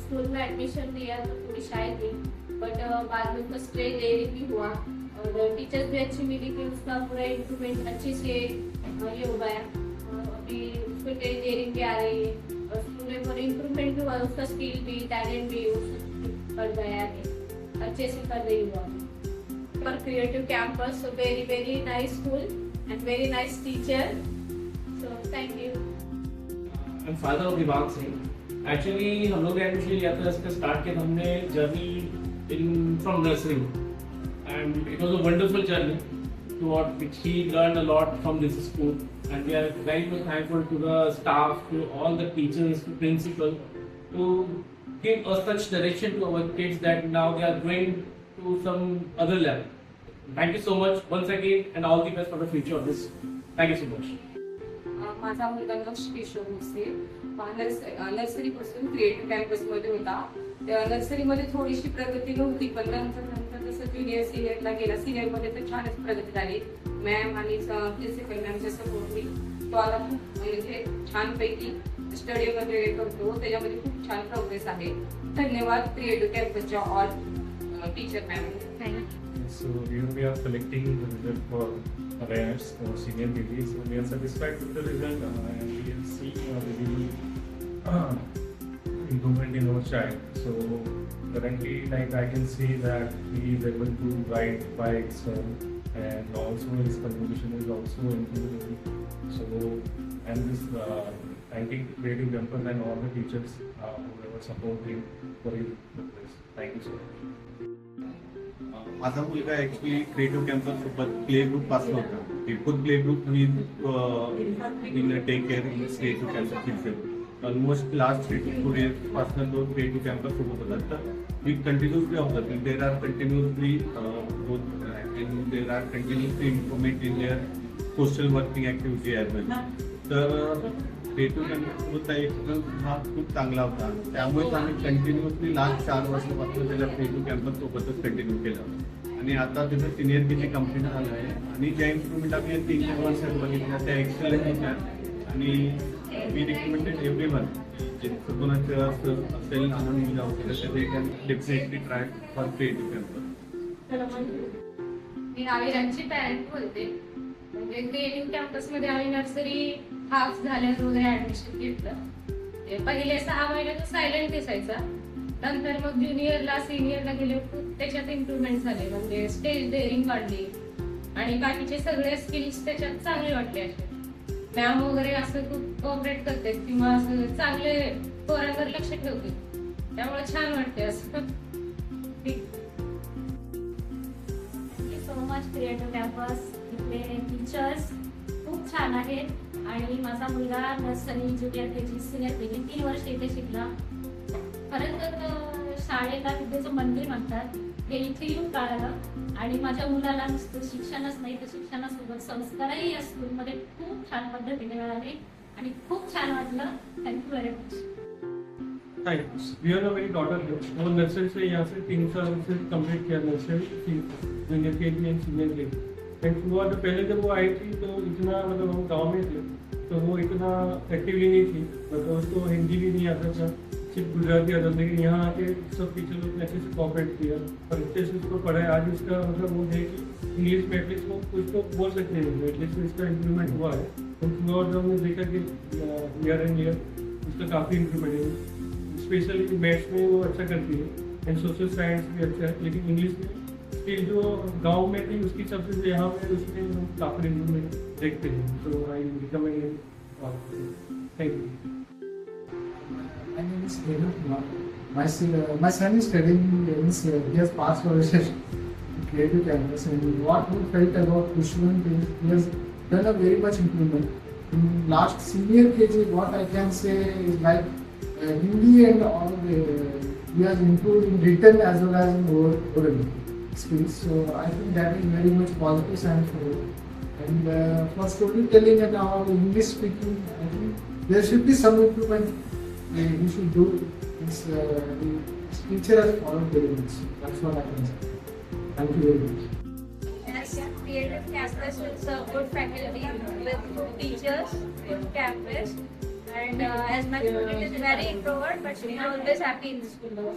School में admission लिया तो थोड़ी शाय थी, बट बाद में उसका स्ट्रे डेयरिंग भी हुआ और टीचर्स भी अच्छी मिली कि उसका पूरा इम्प्रूवमेंट अच्छे से ये हो गया। अभी उसको डेयरिंग भी आ रही है और स्कूल में पूरा इम्प्रूवमेंट भी हुआ, उसका स्किल भी टैलेंट भी बढ़ गया है, अच्छे से कर रही हुआ। For Creative Campus, so very nice school and very nice teacher. So thank you. I'm father of Vivek Singh. Actually हम लोग एडमिशन लिया था, इसका स्टार्ट किया हमने journey in from nursery and it was a wonderful journey throughout which he learned a lot from this school and we are very much thankful to the staff, to all the teachers, to principal to give us such direction to our kids that now they are going to some other level. Thank you so much once again and all the best for the future of this. Thank you so much. माझा मुलगा लक्ष किशोर मुसे नर्सरीपासून creative कॅम्पसमध्ये होता. नर्सरीमध्ये थोडीशी प्रगती नव्हती, पण नंतर जसं ज्युनियर सिनियरला गेला, सिनियरमध्ये तर छानच प्रगती झाली. मॅम आणि प्रिन्सिपल मॅमच्या सपोर्टनी तो आता खूप म्हणजे छानपैकी स्टडी वगैरे करतो, त्याच्यामध्ये खूप छान प्रोग्रेस आहे. धन्यवाद क्रिएटिव्ह कॅम्पसच्या all teacher ma'am. Thank you. So here we are collecting the result for RAS or senior degree. So we are satisfied with the result and we can see really improvement in our child. So currently, like I can see that he is able to write by himself and also his communication is also improving. So and this thanking Creative Campus and all the teachers who were supporting for his progress. Thank you so much. माझा मुलगा actually creative campus सोबत play group पासून होता. Input play group मी in take care in creative campus teacher almost last 3 to 4 years पासून तो creative campus सोबत होता. तर we continuously observe there are continuously there are continuously improvement in their social working activity as well. तर creative कॅम्पससोबत experience हा खूप चांगला होता. त्यामुळेच आम्ही कंटिन्युअसली लास्ट 4 वर्षापासून त्याला क्रिएटिव्ह कॅम्पस सोबतच कंटिन्यू केलं आणि आता त्याचं सिनियर केजी कम्प्लीट झालं आहे आणि ज्या इम्प्रूव्हमेंट आम्ही 3-4 वर्षात बघितल्या त्या एक्सलंट होत्या आणि वी रिकमेंडेड एव्हरीवन ज्यांचं कोणाचं असेल लहान मुलं असेल तर ते can definitely try for creative campus. मी आविरांची पॅरेंट बोलते. म्हणजे क्रिएटिव्ह कॅम्पसमध्ये आम्ही नर्सरी हाफ झाल्यावर वगैरे ऍडमिशन घेतलं. पहिले 6 महिने तो सायलेंट दिसायचा, नंतर मग ज्युनियरला सिनियरला गेले खूप त्याच्यात इम्प्रूव्हमेंट झाले. म्हणजे स्टेज डेअरिंग वाढली आणि बाकीचे सगळे स्किल्स त्याच्यात चांगले वाटले. असे मॅम वगैरे असं खूप कोऑपरेट करते किंवा असं चांगले पोरांवर लक्ष ठेवते, त्यामुळे छान वाटते असं. Thank you so much creative campus. इथले टीचर्स खूप छान आहेत आणि माझा मुलगा nursery junior KG senior KG 3 वर्ष इथे शिकला. खरं तर शाळेला विद्येचं मंदिर म्हणतात हे इथे येऊन कळालं आणि माझ्या मुलाला नुसतं शिक्षणच नाही तर शिक्षणासोबत संस्कारही या स्कूलमध्ये खूप छान पद्धतीने मिळाले आणि खूप छान वाटलं. Thank you very much. Hi, we are a very daughter here. वो नर्सरी से यहाँ से 3 साल से कंप्लीट किया nursery junior KG and senior KG. And हुआ तो पहले जब वो आई थी तो इतना मतलब हम गाँव में थे तो वो इतना एक्टिवली नहीं थी, मतलब उसको हिंदी भी नहीं आता था, सिर्फ गुजराती आता. लेकिन यहाँ आके सब टीचर लोग ने अच्छे से कोऑपरेट किया और अच्छे से उसको पढ़ाया. आज उसका मतलब वो है कि इंग्लिश में एटलीस्ट वो कुछ तो बोल सकते हैं, एटलीस्ट इसका इम्प्रूवमेंट हुआ है. तो थ्रू आउट हमने देखा कि ईयर एंड ईयर उसका काफ़ी इम्प्रूवमेंट है. स्पेशली मैथ्स में वो अच्छा करती है एंड सोशल साइंस भी अच्छा है. लेकिन इंग्लिश में स्किल जो गांव में थी उसकी सबसे यहाँ पे उसमें हम काफ़ी इम्प्रूवमेंट देखते हैं. तो I recommend. Thank you. My name is Henu Kumar. My son is studying in he has passed for a creative campus and what we felt about Kushwant is he has done a very much improvement. In last senior KG what I can say is like Hindi and all he has improved in written as well as in oral skills. So I think that is very much positive sign for him. And for storytelling and our English speaking, I think there should be some improvement. We should do this. His teacher has followed very much. That's what I can say. Thank you very much. Yes, Creative Campus with good faculty, with good teachers, good campus, and and as my student is very introvert, but she is always happy in the school.